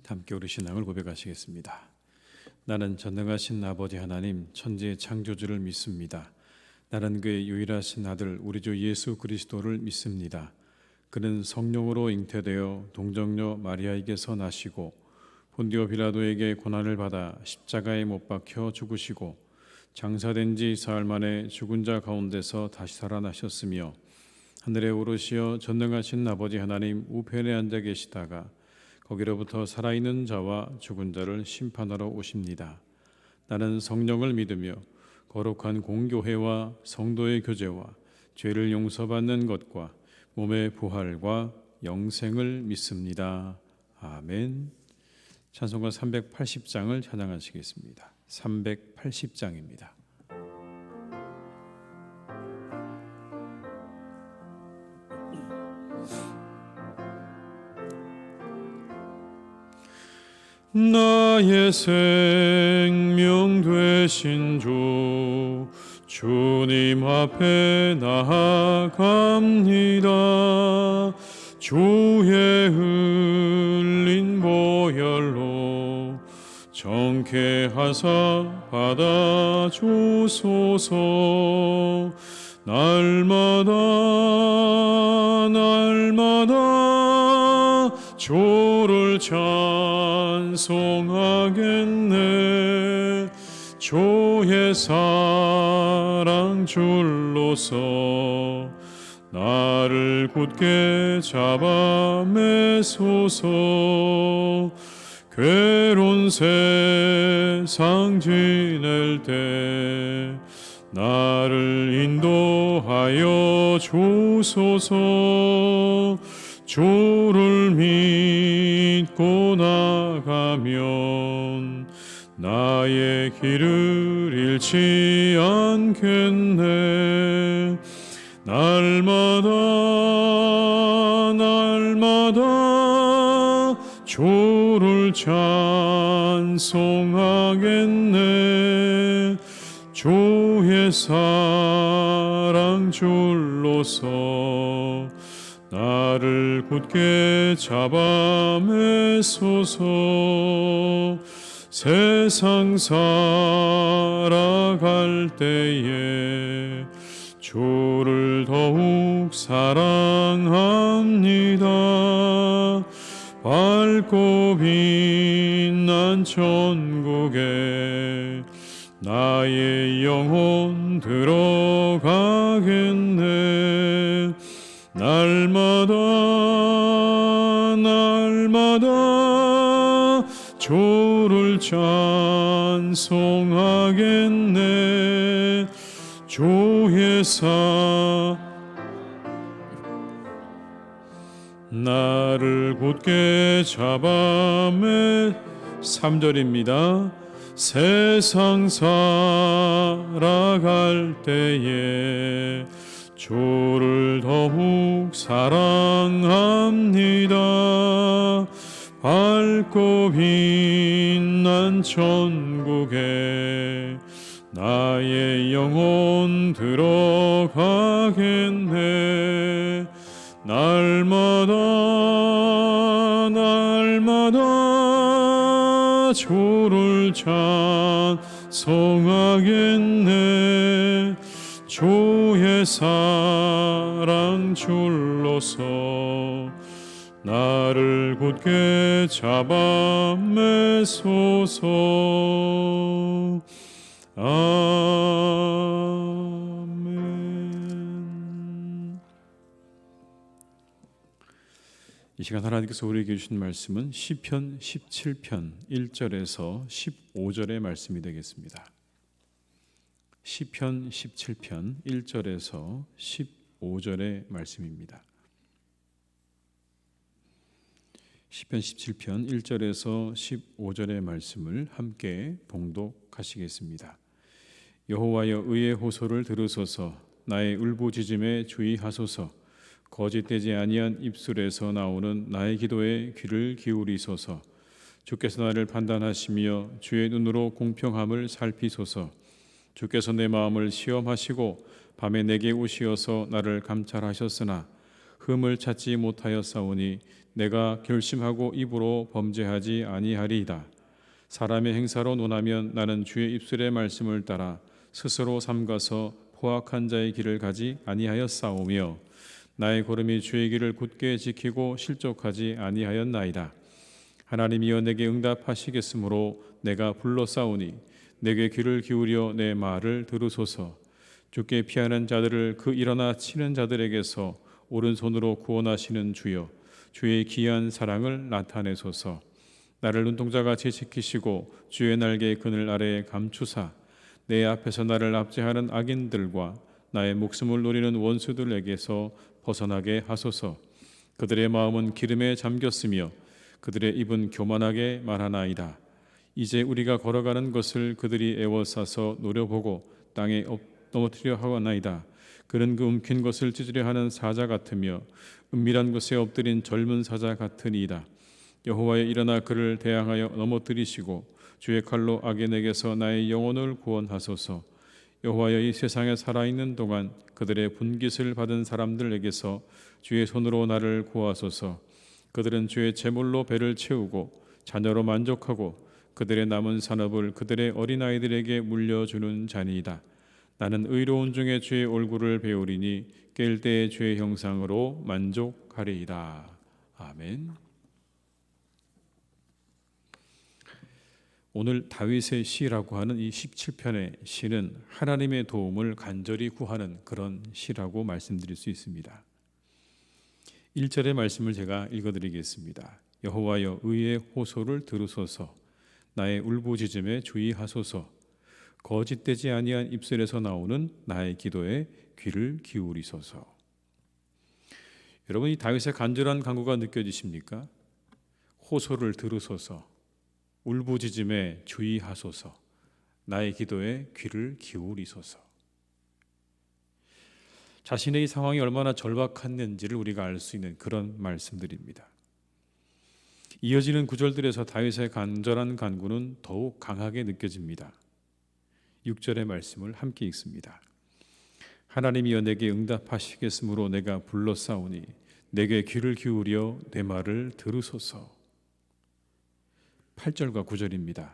함께 우리 신앙을 고백하시겠습니다. 나는 전능하신 아버지 하나님 천지의 창조주를 믿습니다. 나는 그의 유일하신 아들 우리 주 예수 그리스도를 믿습니다. 그는 성령으로 잉태되어 동정녀 마리아에게서 나시고 본디오 빌라도에게 고난을 받아 십자가에 못 박혀 죽으시고 장사된 지 사흘 만에 죽은 자 가운데서 다시 살아나셨으며 하늘에 오르시어 전능하신 아버지 하나님 우편에 앉아 계시다가 거기로부터 살아있는 자와 죽은 자를 심판하러 오십니다. 나는 성령을 믿으며 거룩한 공교회와 성도의 교제와 죄를 용서받는 것과 몸의 부활과 영생을 믿습니다. 아멘. 찬송가 380장을 찬양하시겠습니다. 380장입니다. 나의 생명 되신 주 주님 앞에 나아갑니다. 주의 흘린 보혈로 정케하사 받아주소서. 날마다 주를 찬송하겠네. 주의 사랑 줄로서 나를 굳게 잡아 매소서. 괴로운 세상 지낼 때 나를 인도하여 주소서. 주를 믿고 나가면 나의 길을 잃지 않겠네. 날마다 주를 찬송하겠네. 주의 사랑 줄로서 나를 굳게 잡아 매소서. 세상 살아갈 때에 주를 더욱 사랑합니다. 밝고 빛난 천국에 나의 영혼 들어가겠네. 날마다 주를 찬송하겠네. 주의 나를 굳게 잡아 매 3절입니다. 세상 살아갈 때에 주를 더욱 사랑합니다. 밝고 빛난 천국에 나의 영혼 들어가겠네. 날마다 주를 찬송하겠네. 주의 사랑 줄로서 나를 굳게 잡아 매소서. 아멘. 이 시간 하나님께서 우리에게 주신 말씀은 시편 17편 1절에서 15절의 말씀이 되겠습니다. 시편 17편 1절에서 15절의 말씀입니다. 시편 17편 1절에서 15절의 말씀을 함께 봉독하시겠습니다. 여호와여 의의 호소를 들으소서. 나의 울부짖음에 주의하소서. 거짓되지 아니한 입술에서 나오는 나의 기도에 귀를 기울이소서. 주께서 나를 판단하시며 주의 눈으로 공평함을 살피소서. 주께서 내 마음을 시험하시고 밤에 내게 오시어서 나를 감찰하셨으나 흠을 찾지 못하였사오니 내가 결심하고 입으로 범죄하지 아니하리이다. 사람의 행사로 논하면 나는 주의 입술의 말씀을 따라 스스로 삼가서 포악한 자의 길을 가지 아니하였사오며 나의 걸음이 주의 길을 굳게 지키고 실족하지 아니하였나이다. 하나님이여 내게 응답하시겠으므로 내가 불러싸우니 내게 귀를 기울여 내 말을 들으소서. 주께 피하는 자들을 그 일어나 치는 자들에게서 오른손으로 구원하시는 주여, 주의 귀한 사랑을 나타내소서. 나를 눈동자같이 지키시고 주의 날개의 그늘 아래에 감추사 내 앞에서 나를 압제하는 악인들과 나의 목숨을 노리는 원수들에게서 벗어나게 하소서. 그들의 마음은 기름에 잠겼으며 그들의 입은 교만하게 말하나이다. 이제 우리가 걸어가는 것을 그들이 애워싸서 노려보고 땅에 넘어뜨려 하나이다. 그는 그 움킨 것을 찢으려 하는 사자 같으며 은밀한 곳에 엎드린 젊은 사자 같으니이다. 여호와여 일어나 그를 대항하여 넘어뜨리시고 주의 칼로 악인에게서 나의 영혼을 구원하소서. 여호와여 이 세상에 살아있는 동안 그들의 분깃을 받은 사람들에게서 주의 손으로 나를 구하소서. 그들은 주의 제물로 배를 채우고 자녀로 만족하고 그들의 남은 산업을 그들의 어린아이들에게 물려주는 자니이다. 나는 의로운 중에 주의 얼굴을 배우리니 깰 때의 주의 형상으로 만족하리이다. 아멘. 오늘 다윗의 시라고 하는 이 17편의 시는 하나님의 도움을 간절히 구하는 그런 시라고 말씀드릴 수 있습니다. 1절의 말씀을 제가 읽어드리겠습니다. 여호와여 의의 호소를 들으소서. 나의 울부짖음에 주의하소서. 거짓되지 아니한 입술에서 나오는 나의 기도에 귀를 기울이소서. 여러분, 이 다윗의 간절한 간구가 느껴지십니까? 호소를 들으소서. 울부짖음에 주의하소서. 나의 기도에 귀를 기울이소서. 자신의 이 상황이 얼마나 절박했는지를 우리가 알 수 있는 그런 말씀들입니다. 이어지는 구절들에서 다윗의 간절한 간구는 더욱 강하게 느껴집니다. 6절의 말씀을 함께 읽습니다. 하나님이여 내게 응답하시겠으므로 내가 불러싸우니 내게 귀를 기울여 내 말을 들으소서. 8절과 9절입니다.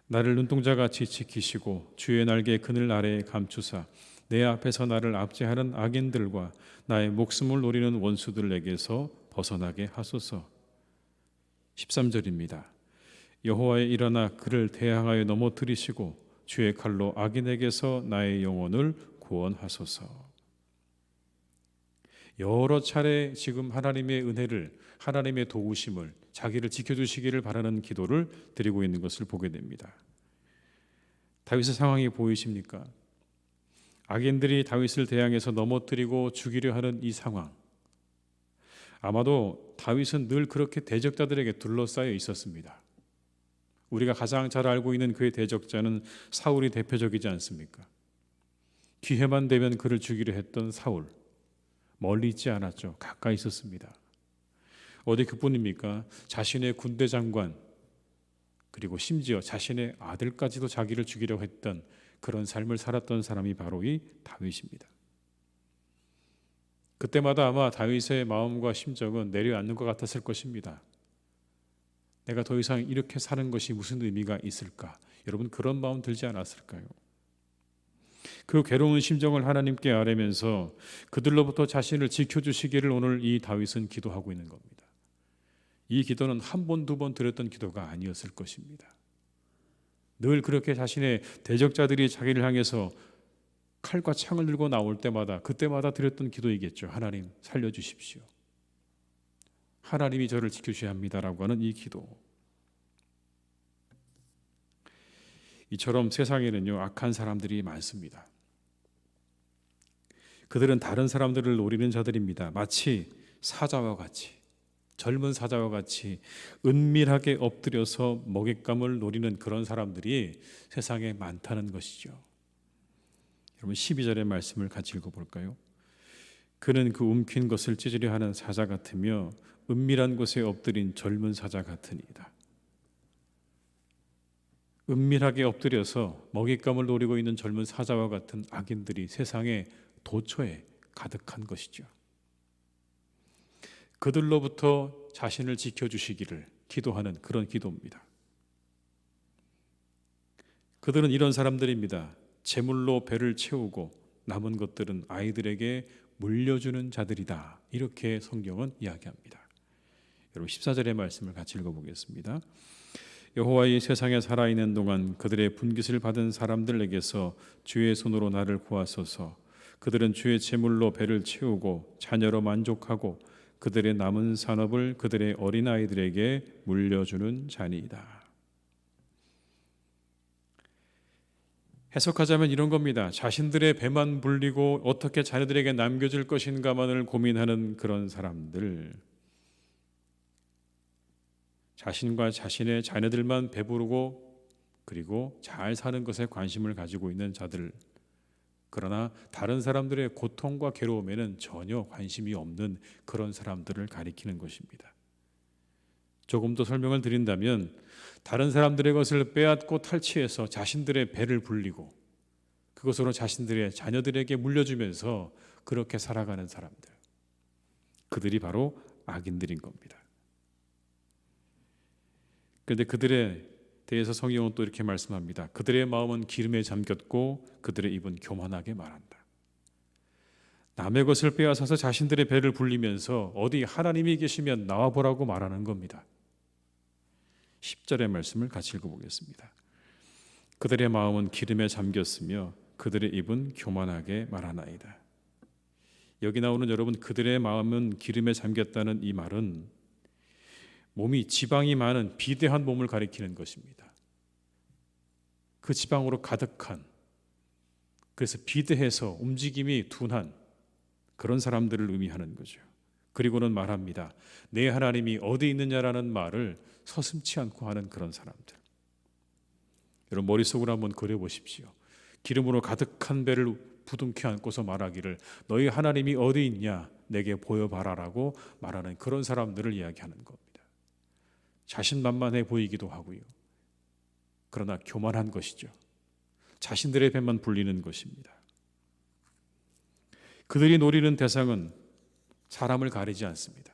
나를 눈동자같이 지키시고 주의 날개 그늘 아래에 감추사 내 앞에서 나를 압제하는 악인들과 나의 목숨을 노리는 원수들에게서 벗어나게 하소서. 13절입니다. 여호와여 일어나 그를 대항하여 넘어뜨리시고 주의 칼로 악인에게서 나의 영혼을 구원하소서. 여러 차례 지금 하나님의 은혜를, 하나님의 도우심을, 자기를 지켜주시기를 바라는 기도를 드리고 있는 것을 보게 됩니다. 다윗의 상황이 보이십니까? 악인들이 다윗을 대항해서 넘어뜨리고 죽이려 하는 이 상황. 아마도 다윗은 늘 그렇게 대적자들에게 둘러싸여 있었습니다. 우리가 가장 잘 알고 있는 그의 대적자는 사울이 대표적이지 않습니까? 기회만 되면 그를 죽이려 했던 사울. 멀리 있지 않았죠. 가까이 있었습니다. 어디 그뿐입니까? 자신의 군대 장관, 그리고 심지어 자신의 아들까지도 자기를 죽이려고 했던 그런 삶을 살았던 사람이 바로 이 다윗입니다. 그때마다 아마 다윗의 마음과 심정은 내려앉는 것 같았을 것입니다. 내가 더 이상 이렇게 사는 것이 무슨 의미가 있을까? 여러분, 그런 마음 들지 않았을까요? 그 괴로운 심정을 하나님께 아뢰면서 그들로부터 자신을 지켜주시기를 오늘 이 다윗은 기도하고 있는 겁니다. 이 기도는 한 번, 두 번 드렸던 기도가 아니었을 것입니다. 늘 그렇게 자신의 대적자들이 자기를 향해서 칼과 창을 들고 나올 때마다, 그때마다 드렸던 기도이겠죠. 하나님 살려주십시오. 하나님이 저를 지켜주셔야 합니다라고 하는 이 기도. 이처럼 세상에는요, 악한 사람들이 많습니다. 그들은 다른 사람들을 노리는 자들입니다. 마치 사자와 같이, 젊은 사자와 같이 은밀하게 엎드려서 먹잇감을 노리는 그런 사람들이 세상에 많다는 것이죠. 여러분, 12절의 말씀을 같이 읽어볼까요? 그는 그 움킨 것을 찢으려 하는 사자 같으며 은밀한 곳에 엎드린 젊은 사자 같으니이다. 은밀하게 엎드려서 먹잇감을 노리고 있는 젊은 사자와 같은 악인들이 세상에 도처에 가득한 것이죠. 그들로부터 자신을 지켜주시기를 기도하는 그런 기도입니다. 그들은 이런 사람들입니다. 재물로 배를 채우고 남은 것들은 아이들에게 물려주는 자들이다. 이렇게 성경은 이야기합니다. 여러분 14절의 말씀을 같이 읽어보겠습니다. 여호와의 세상에 살아있는 동안 그들의 분깃을 받은 사람들에게서 주의 손으로 나를 구하소서. 그들은 주의 재물로 배를 채우고 자녀로 만족하고 그들의 남은 산업을 그들의 어린아이들에게 물려주는 자니이다. 해석하자면 이런 겁니다. 자신들의 배만 불리고 어떻게 자녀들에게 남겨줄 것인가만을 고민하는 그런 사람들, 자신과 자신의 자녀들만 배부르고 그리고 잘 사는 것에 관심을 가지고 있는 자들, 그러나 다른 사람들의 고통과 괴로움에는 전혀 관심이 없는 그런 사람들을 가리키는 것입니다. 조금 더 설명을 드린다면 다른 사람들의 것을 빼앗고 탈취해서 자신들의 배를 불리고 그것으로 자신들의 자녀들에게 물려주면서 그렇게 살아가는 사람들, 그들이 바로 악인들인 겁니다. 그런데 그들에 대해서 성경은 또 이렇게 말씀합니다. 그들의 마음은 기름에 잠겼고 그들의 입은 교만하게 말한다. 남의 것을 빼앗아서 자신들의 배를 불리면서 어디 하나님이 계시면 나와보라고 말하는 겁니다. 10절의 말씀을 같이 읽어보겠습니다. 그들의 마음은 기름에 잠겼으며 그들의 입은 교만하게 말하나이다. 여기 나오는 여러분, 그들의 마음은 기름에 잠겼다는 이 말은 몸이 지방이 많은 비대한 몸을 가리키는 것입니다. 그 지방으로 가득한, 그래서 비대해서 움직임이 둔한 그런 사람들을 의미하는 거죠. 그리고는 말합니다. 내 하나님이 어디 있느냐라는 말을 서슴지 않고 하는 그런 사람들. 여러분 머릿속으로 한번 그려보십시오. 기름으로 가득한 배를 부둥켜 안고서 말하기를 너희 하나님이 어디 있냐 내게 보여봐라라고 말하는 그런 사람들을 이야기하는 겁니다. 자신만만해 보이기도 하고요. 그러나 교만한 것이죠. 자신들의 배만 불리는 것입니다. 그들이 노리는 대상은 사람을 가리지 않습니다.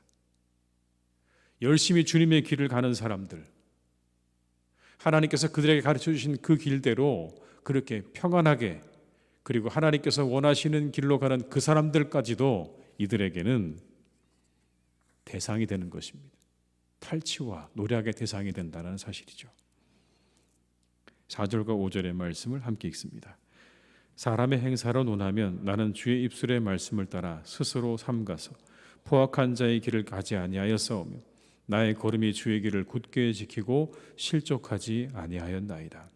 열심히 주님의 길을 가는 사람들, 하나님께서 그들에게 가르쳐 주신 그 길대로 그렇게 평안하게, 그리고 하나님께서 원하시는 길로 가는 그 사람들까지도 이들에게는 대상이 되는 것입니다. 탈취와 노략의 대상이 된다는 사실이죠. 4절과 5절의 말씀을 함께 읽습니다. 사람의 행사로 논하면 나는 주의 입술의 말씀을 따라 스스로 삼가서 포악한 자의 길을 가지 아니하였사오며 나의 걸음이 주의 길을 굳게 지키고 실족하지 아니하였나이다.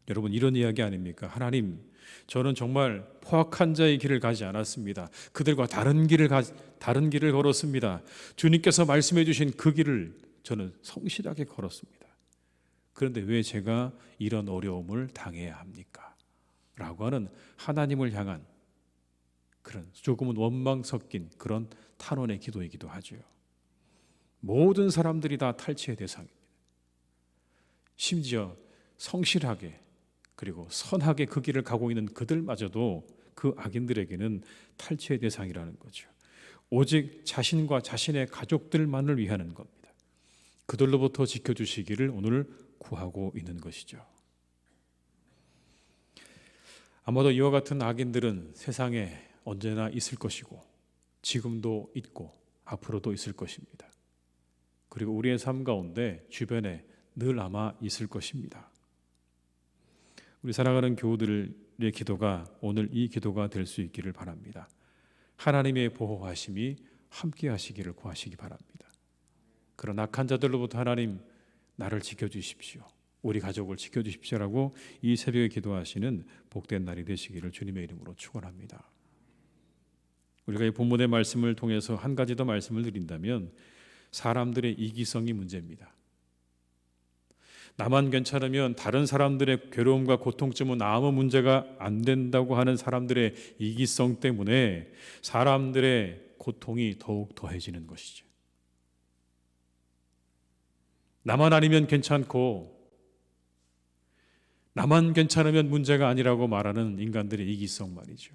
여러분 이런 이야기 아닙니까? 하나님, 저는 정말 포악한 자의 길을 가지 않았습니다. 그들과 다른 길을 걸었습니다. 주님께서 말씀해 주신 그 길을 저는 성실하게 걸었습니다. 그런데 왜 제가 이런 어려움을 당해야 합니까? 라고 하는 하나님을 향한 그런 조금은 원망 섞인 그런 탄원의 기도이기도 하죠. 모든 사람들이 다 탈취의 대상입니다. 심지어 성실하게 그리고 선하게 그 길을 가고 있는 그들마저도 그 악인들에게는 탈취의 대상이라는 거죠. 오직 자신과 자신의 가족들만을 위하는 겁니다. 그들로부터 지켜주시기를 오늘 구하고 있는 것이죠. 아마도 이와 같은 악인들은 세상에 언제나 있을 것이고 지금도 있고 앞으로도 있을 것입니다. 그리고 우리의 삶 가운데 주변에 늘 아마 있을 것입니다. 우리 사랑하는 교우들의 기도가 오늘 이 기도가 될 수 있기를 바랍니다. 하나님의 보호하심이 함께 하시기를 구하시기 바랍니다. 그런 악한 자들로부터 하나님 나를 지켜주십시오. 우리 가족을 지켜주십시오라고 이 새벽에 기도하시는 복된 날이 되시기를 주님의 이름으로 축원합니다. 우리가 이 본문의 말씀을 통해서 한 가지 더 말씀을 드린다면 사람들의 이기성이 문제입니다. 나만 괜찮으면 다른 사람들의 괴로움과 고통쯤은 아무 문제가 안 된다고 하는 사람들의 이기성 때문에 사람들의 고통이 더욱 더해지는 것이죠. 나만 아니면 괜찮고 나만 괜찮으면 문제가 아니라고 말하는 인간들의 이기성 말이죠.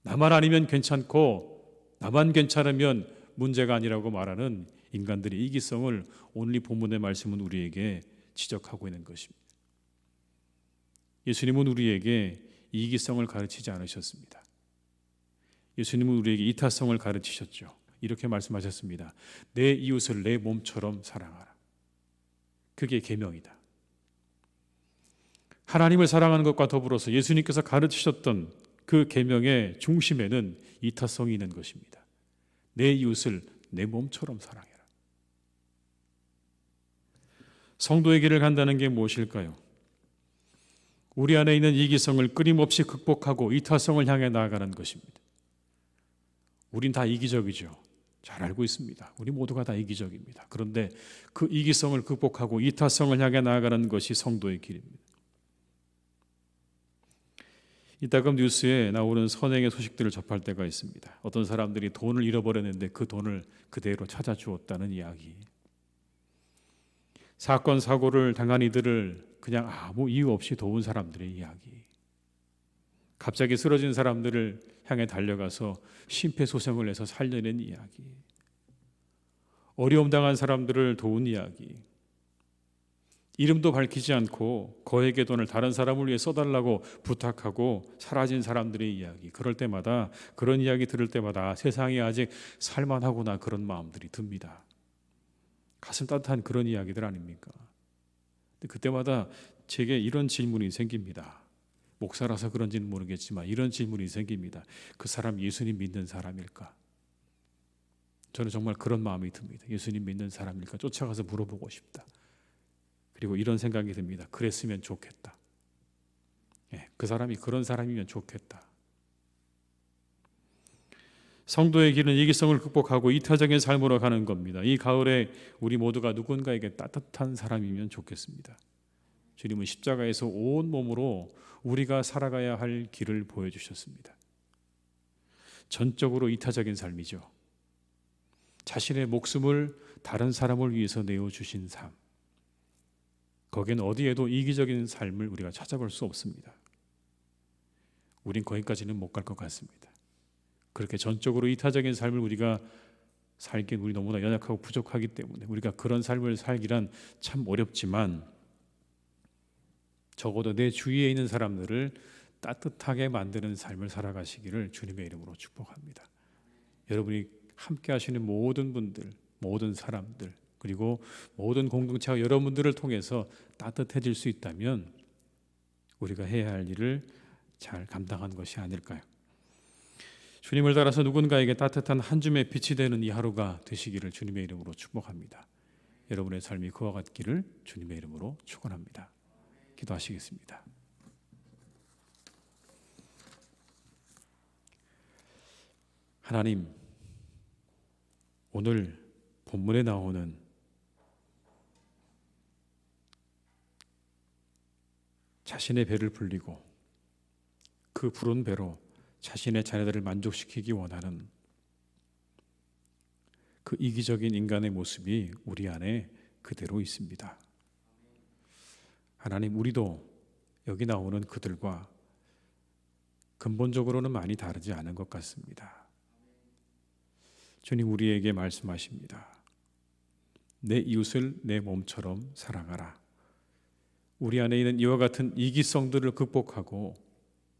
나만 아니면 괜찮고 나만 괜찮으면 문제가 아니라고 말하는 인간들의 이기성을 오늘 이 본문의 말씀은 우리에게 지적하고 있는 것입니다. 예수님은 우리에게 이기성을 가르치지 않으셨습니다. 예수님은 우리에게 이타성을 가르치셨죠. 이렇게 말씀하셨습니다. 내 이웃을 내 몸처럼 사랑하라. 그게 계명이다. 하나님을 사랑하는 것과 더불어서 예수님께서 가르치셨던 그 계명의 중심에는 이타성이 있는 것입니다. 내 이웃을 내 몸처럼 사랑해라. 성도의 길을 간다는 게 무엇일까요? 우리 안에 있는 이기성을 끊임없이 극복하고 이타성을 향해 나아가는 것입니다. 우린 다 이기적이죠. 잘 알고 있습니다. 우리 모두가 다 이기적입니다. 그런데 그 이기성을 극복하고 이타성을 향해 나아가는 것이 성도의 길입니다. 이따금 뉴스에 나오는 선행의 소식들을 접할 때가 있습니다. 어떤 사람들이 돈을 잃어버렸는데 그 돈을 그대로 찾아주었다는 이야기. 사건 사고를 당한 이들을 그냥 아무 이유 없이 도운 사람들의 이야기. 갑자기 쓰러진 사람들을 향해 달려가서 심폐소생을 해서 살려낸 이야기. 어려움 당한 사람들을 도운 이야기. 이름도 밝히지 않고 거액의 돈을 다른 사람을 위해 써달라고 부탁하고 사라진 사람들의 이야기. 그럴 때마다, 그런 이야기 들을 때마다 세상이 아직 살만하구나 그런 마음들이 듭니다. 가슴 따뜻한 그런 이야기들 아닙니까? 근데 그때마다 제게 이런 질문이 생깁니다. 목사라서 그런지는 모르겠지만 이런 질문이 생깁니다. 그 사람 예수님 믿는 사람일까? 저는 정말 그런 마음이 듭니다. 예수님 믿는 사람일까? 쫓아가서 물어보고 싶다. 그리고 이런 생각이 듭니다. 그랬으면 좋겠다. 그 사람이 그런 사람이면 좋겠다. 성도의 길은 이기성을 극복하고 이타적인 삶으로 가는 겁니다. 이 가을에 우리 모두가 누군가에게 따뜻한 사람이면 좋겠습니다. 주님은 십자가에서 온 몸으로 우리가 살아가야 할 길을 보여주셨습니다. 전적으로 이타적인 삶이죠. 자신의 목숨을 다른 사람을 위해서 내어주신 삶. 거기는 어디에도 이기적인 삶을 우리가 찾아볼 수 없습니다. 우린 거기까지는 못 갈 것 같습니다. 그렇게 전적으로 이타적인 삶을 우리가 살기엔 우리 너무나 연약하고 부족하기 때문에 우리가 그런 삶을 살기란 참 어렵지만 적어도 내 주위에 있는 사람들을 따뜻하게 만드는 삶을 살아가시기를 주님의 이름으로 축복합니다. 여러분이 함께 하시는 모든 분들, 모든 사람들, 그리고 모든 공동체와 여러분들을 통해서 따뜻해질 수 있다면 우리가 해야 할 일을 잘 감당한 것이 아닐까요? 주님을 따라서 누군가에게 따뜻한 한 줌의 빛이 되는 이 하루가 되시기를 주님의 이름으로 축복합니다. 여러분의 삶이 그와 같기를 주님의 이름으로 축원합니다. 기도하시겠습니다. 하나님, 오늘 본문에 나오는 자신의 배를 불리고 그 부른 배로 자신의 자녀들을 만족시키기 원하는 그 이기적인 인간의 모습이 우리 안에 그대로 있습니다. 하나님, 우리도 여기 나오는 그들과 근본적으로는 많이 다르지 않은 것 같습니다. 주님, 우리에게 말씀하십니다. 내 이웃을 내 몸처럼 사랑하라. 우리 안에 있는 이와 같은 이기성들을 극복하고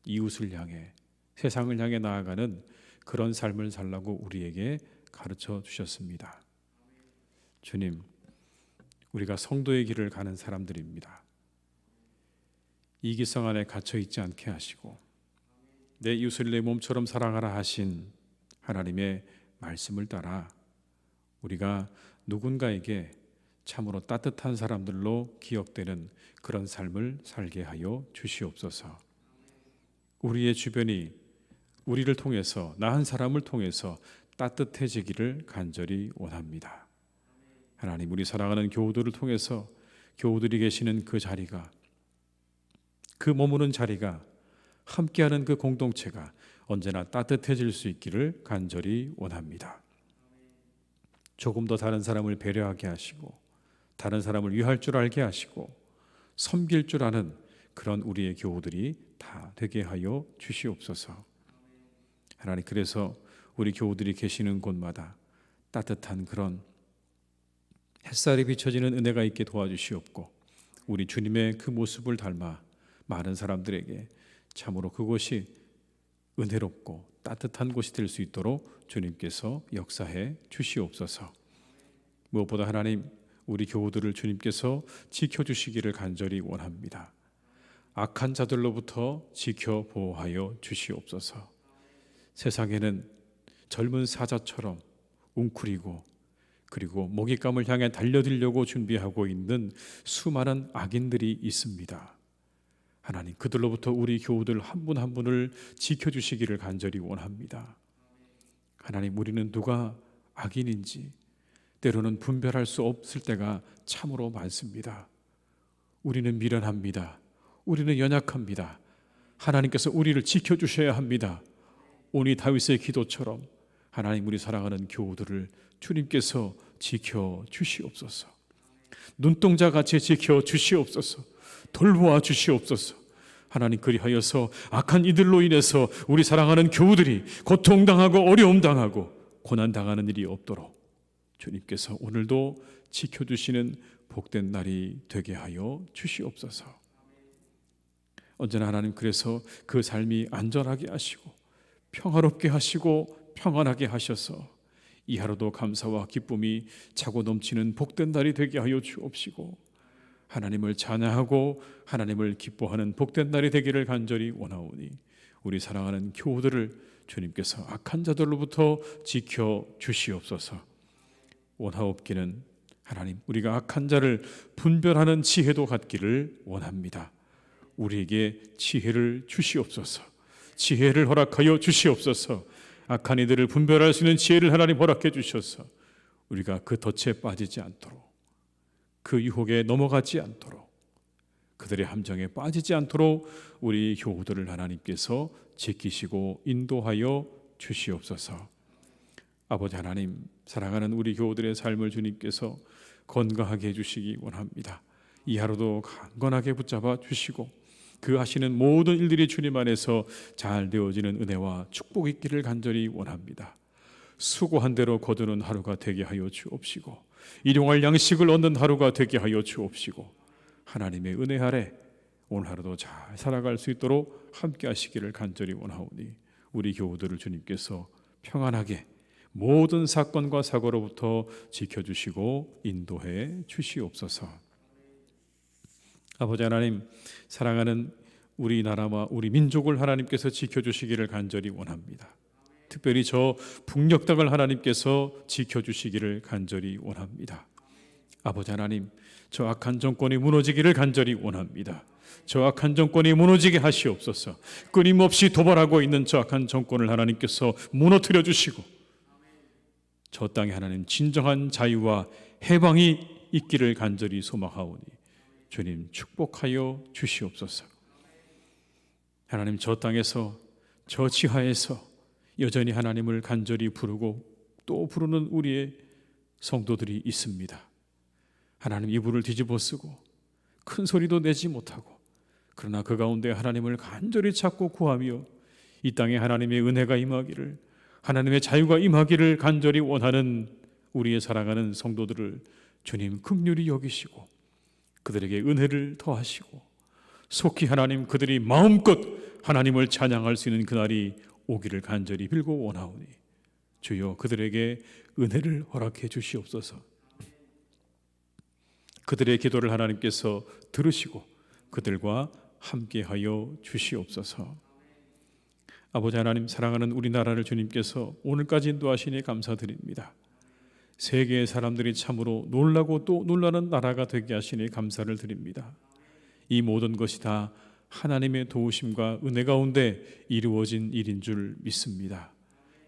이웃을 향해, 세상을 향해 나아가는 그런 삶을 살라고 우리에게 가르쳐 주셨습니다. 주님, 우리가 성도의 길을 가는 사람들입니다. 이기성 안에 갇혀 있지 않게 하시고 내 이웃을 내 몸처럼 사랑하라 하신 하나님의 말씀을 따라 우리가 누군가에게 참으로 따뜻한 사람들로 기억되는 그런 삶을 살게 하여 주시옵소서. 우리의 주변이 우리를 통해서, 나 한 사람을 통해서 따뜻해지기를 간절히 원합니다. 하나님, 우리 사랑하는 교우들을 통해서 교우들이 계시는 그 자리가, 그 머무는 자리가, 함께하는 그 공동체가 언제나 따뜻해질 수 있기를 간절히 원합니다. 조금 더 다른 사람을 배려하게 하시고 다른 사람을 위할 줄 알게 하시고 섬길 줄 아는 그런 우리의 교우들이 다 되게 하여 주시옵소서. 하나님, 그래서 우리 교우들이 계시는 곳마다 따뜻한 그런 햇살이 비춰지는 은혜가 있게 도와주시옵고, 우리 주님의 그 모습을 닮아 많은 사람들에게 참으로 그곳이 은혜롭고 따뜻한 곳이 될 수 있도록 주님께서 역사해 주시옵소서. 무엇보다 하나님, 우리 교우들을 주님께서 지켜주시기를 간절히 원합니다. 악한 자들로부터 지켜 보호하여 주시옵소서. 세상에는 젊은 사자처럼 웅크리고 그리고 먹잇감을 향해 달려들려고 준비하고 있는 수많은 악인들이 있습니다. 하나님, 그들로부터 우리 교우들 한 분 한 분을 지켜주시기를 간절히 원합니다. 하나님, 우리는 누가 악인인지 때로는 분별할 수 없을 때가 참으로 많습니다. 우리는 미련합니다. 우리는 연약합니다. 하나님께서 우리를 지켜주셔야 합니다. 오니 다윗의 기도처럼 하나님, 우리 사랑하는 교우들을 주님께서 지켜주시옵소서. 눈동자같이 지켜주시옵소서. 돌보아 주시옵소서. 하나님, 그리하여서 악한 이들로 인해서 우리 사랑하는 교우들이 고통당하고 어려움당하고 고난당하는 일이 없도록 주님께서 오늘도 지켜주시는 복된 날이 되게 하여 주시옵소서. 언제나 하나님, 그래서 그 삶이 안전하게 하시고 평화롭게 하시고 평안하게 하셔서 이 하루도 감사와 기쁨이 차고 넘치는 복된 날이 되게 하여 주옵시고, 하나님을 찬양하고 하나님을 기뻐하는 복된 날이 되기를 간절히 원하오니, 우리 사랑하는 교우들을 주님께서 악한 자들로부터 지켜 주시옵소서. 원하옵기는 하나님, 우리가 악한 자를 분별하는 지혜도 갖기를 원합니다. 우리에게 지혜를 주시옵소서. 지혜를 허락하여 주시옵소서. 악한 이들을 분별할 수 있는 지혜를 하나님 허락해 주셔서 우리가 그 덫에 빠지지 않도록, 그 유혹에 넘어가지 않도록, 그들의 함정에 빠지지 않도록 우리 교우들을 하나님께서 지키시고 인도하여 주시옵소서. 아버지 하나님, 사랑하는 우리 교우들의 삶을 주님께서 건강하게 해주시기 원합니다. 이 하루도 강건하게 붙잡아 주시고 그 하시는 모든 일들이 주님 안에서 잘 되어지는 은혜와 축복이 있기를 간절히 원합니다. 수고한 대로 거두는 하루가 되게 하여 주옵시고, 일용할 양식을 얻는 하루가 되게 하여 주옵시고, 하나님의 은혜 아래 오늘 하루도 잘 살아갈 수 있도록 함께 하시기를 간절히 원하오니, 우리 교우들을 주님께서 평안하게 모든 사건과 사고로부터 지켜주시고 인도해 주시옵소서. 아버지 하나님, 사랑하는 우리나라와 우리 민족을 하나님께서 지켜주시기를 간절히 원합니다. 특별히 저 북녘 땅을 하나님께서 지켜주시기를 간절히 원합니다. 아버지 하나님, 저 악한 정권이 무너지기를 간절히 원합니다. 저 악한 정권이 무너지게 하시옵소서. 끊임없이 도발하고 있는 저 악한 정권을 하나님께서 무너뜨려 주시고, 저 땅에 하나님 진정한 자유와 해방이 있기를 간절히 소망하오니 주님 축복하여 주시옵소서. 하나님, 저 땅에서, 저 지하에서 여전히 하나님을 간절히 부르고 또 부르는 우리의 성도들이 있습니다. 하나님, 이불을 뒤집어 쓰고 큰 소리도 내지 못하고, 그러나 그 가운데 하나님을 간절히 찾고 구하며 이 땅에 하나님의 은혜가 임하기를, 하나님의 자유가 임하기를 간절히 원하는 우리의 사랑하는 성도들을 주님 긍휼히 여기시고 그들에게 은혜를 더하시고, 속히 하나님 그들이 마음껏 하나님을 찬양할 수 있는 그날이 오기를 간절히 빌고 원하오니 주여 그들에게 은혜를 허락해 주시옵소서. 그들의 기도를 하나님께서 들으시고 그들과 함께하여 주시옵소서. 아버지 하나님, 사랑하는 우리나라를 주님께서 오늘까지 인도하시니 감사드립니다. 세계의 사람들이 참으로 놀라고 또 놀라는 나라가 되게 하시니 감사를 드립니다. 이 모든 것이 다 하나님의 도우심과 은혜 가운데 이루어진 일인 줄 믿습니다.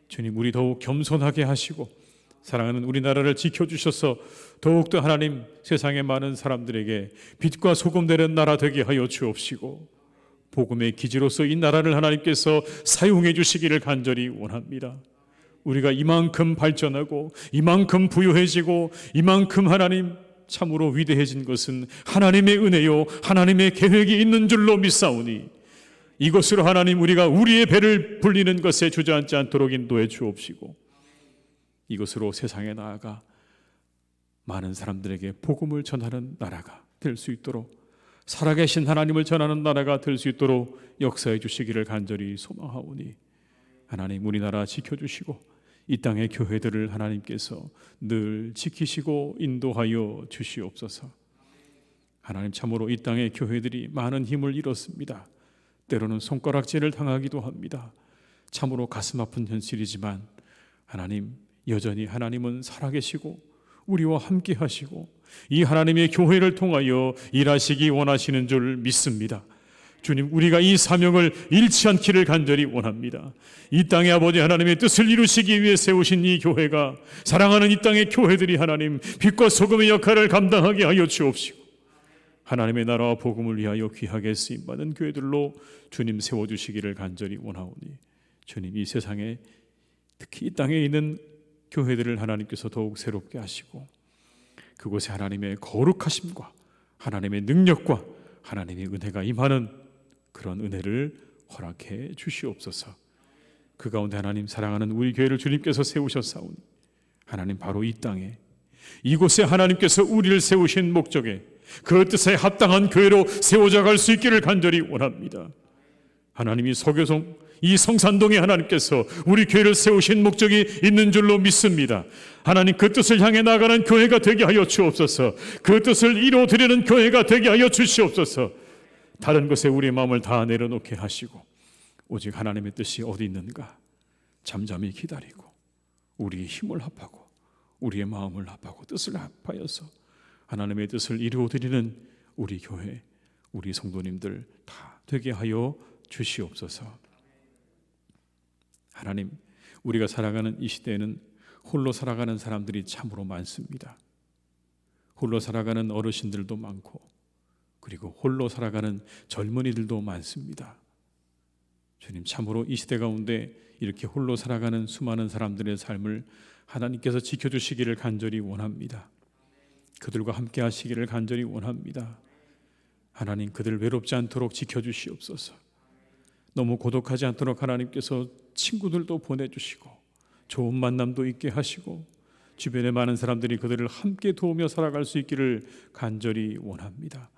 주님, 우리 더욱 겸손하게 하시고 사랑하는 우리나라를 지켜주셔서 더욱더 하나님 세상의 많은 사람들에게 빛과 소금 되는 나라 되게 하여 주옵시고, 복음의 기지로서 이 나라를 하나님께서 사용해 주시기를 간절히 원합니다. 우리가 이만큼 발전하고 이만큼 부유해지고 이만큼 하나님 참으로 위대해진 것은 하나님의 은혜요 하나님의 계획이 있는 줄로 믿사오니, 이것으로 하나님 우리가 우리의 배를 불리는 것에 주저앉지 않도록 인도해 주옵시고, 이것으로 세상에 나아가 많은 사람들에게 복음을 전하는 나라가 될 수 있도록, 살아계신 하나님을 전하는 나라가 될 수 있도록 역사해 주시기를 간절히 소망하오니, 하나님 우리나라 지켜주시고 이 땅의 교회들을 하나님께서 늘 지키시고 인도하여 주시옵소서. 하나님, 참으로 이 땅의 교회들이 많은 힘을 잃었습니다. 때로는 손가락질을 당하기도 합니다. 참으로 가슴 아픈 현실이지만 하나님, 여전히 하나님은 살아계시고 우리와 함께 하시고 이 하나님의 교회를 통하여 일하시기 원하시는 줄 믿습니다. 주님, 우리가 이 사명을 잃지 않기를 간절히 원합니다. 이 땅의 아버지 하나님의 뜻을 이루시기 위해 세우신 이 교회가, 사랑하는 이 땅의 교회들이 하나님 빛과 소금의 역할을 감당하게 하여 주옵시고, 하나님의 나라와 복음을 위하여 귀하게 쓰임받은 교회들로 주님 세워주시기를 간절히 원하오니, 주님, 이 세상에 특히 이 땅에 있는 교회들을 하나님께서 더욱 새롭게 하시고 그곳에 하나님의 거룩하심과 하나님의 능력과 하나님의 은혜가 임하는 그런 은혜를 허락해 주시옵소서. 그 가운데 하나님, 사랑하는 우리 교회를 주님께서 세우셨사오니 하나님, 바로 이 땅에 이곳에 하나님께서 우리를 세우신 목적에 그 뜻에 합당한 교회로 세워져 갈 수 있기를 간절히 원합니다. 하나님이 서교송 이 성산동에 하나님께서 우리 교회를 세우신 목적이 있는 줄로 믿습니다. 하나님, 그 뜻을 향해 나가는 교회가 되게 하여 주옵소서. 그 뜻을 이루어드리는 교회가 되게 하여 주시옵소서. 다른 것에 우리의 마음을 다 내려놓게 하시고 오직 하나님의 뜻이 어디 있는가 잠잠히 기다리고 우리의 힘을 합하고 우리의 마음을 합하고 뜻을 합하여서 하나님의 뜻을 이루어드리는 우리 교회, 우리 성도님들 다 되게 하여 주시옵소서. 하나님, 우리가 살아가는 이 시대에는 홀로 살아가는 사람들이 참으로 많습니다. 홀로 살아가는 어르신들도 많고 그리고 홀로 살아가는 젊은이들도 많습니다. 주님, 참으로 이 시대 가운데 이렇게 홀로 살아가는 수많은 사람들의 삶을 하나님께서 지켜주시기를 간절히 원합니다. 그들과 함께 하시기를 간절히 원합니다. 하나님, 그들 외롭지 않도록 지켜주시옵소서. 너무 고독하지 않도록 하나님께서 친구들도 보내주시고 좋은 만남도 있게 하시고 주변에 많은 사람들이 그들을 함께 도우며 살아갈 수 있기를 간절히 원합니다.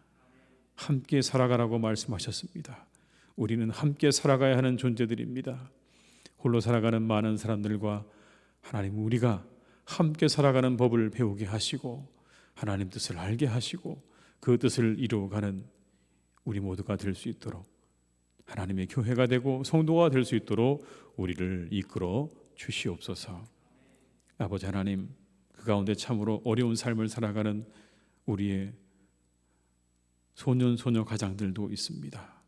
함께 살아가라고 말씀하셨습니다. 우리는 함께 살아가야 하는 존재들입니다. 홀로 살아가는 많은 사람들과 하나님, 우리가 함께 살아가는 법을 배우게 하시고 하나님 뜻을 알게 하시고 그 뜻을 이루어가는 우리 모두가 될 수 있도록, 하나님의 교회가 되고 성도가 될 수 있도록 우리를 이끌어 주시옵소서. 아버지 하나님, 그 가운데 참으로 어려운 삶을 살아가는 우리의 소년 소녀 가장들도 있습니다.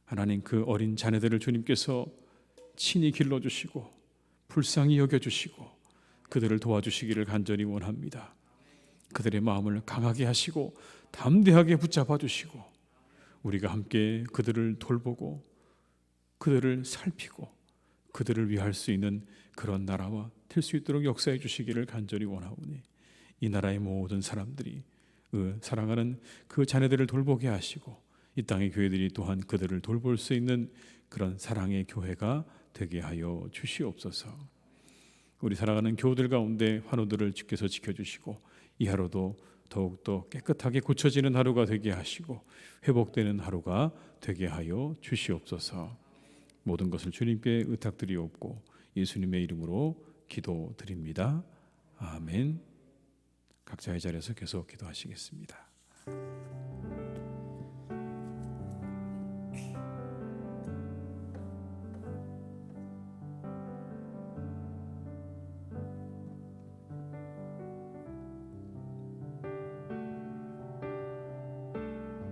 하나님, 그 어린 자녀들을 주님께서 친히 길러주시고 불쌍히 여겨주시고 그들을 도와주시기를 간절히 원합니다. 그들의 마음을 강하게 하시고 담대하게 붙잡아 주시고 우리가 함께 그들을 돌보고 그들을 살피고 그들을 위할 수 있는 그런 나라와 될 수 있도록 역사해 주시기를 간절히 원하오니, 이 나라의 모든 사람들이 사랑하는 그 자녀들을 돌보게 하시고 이 땅의 교회들이 또한 그들을 돌볼 수 있는 그런 사랑의 교회가 되게 하여 주시옵소서. 우리 살아가는 교우들 가운데 환우들을 주께서 지켜주시고 이 하루도 더욱더 깨끗하게 고쳐지는 하루가 되게 하시고 회복되는 하루가 되게 하여 주시옵소서. 모든 것을 주님께 의탁드리옵고 예수님의 이름으로 기도드립니다. 아멘. 각자의 자리에서 계속 기도하시겠습니다.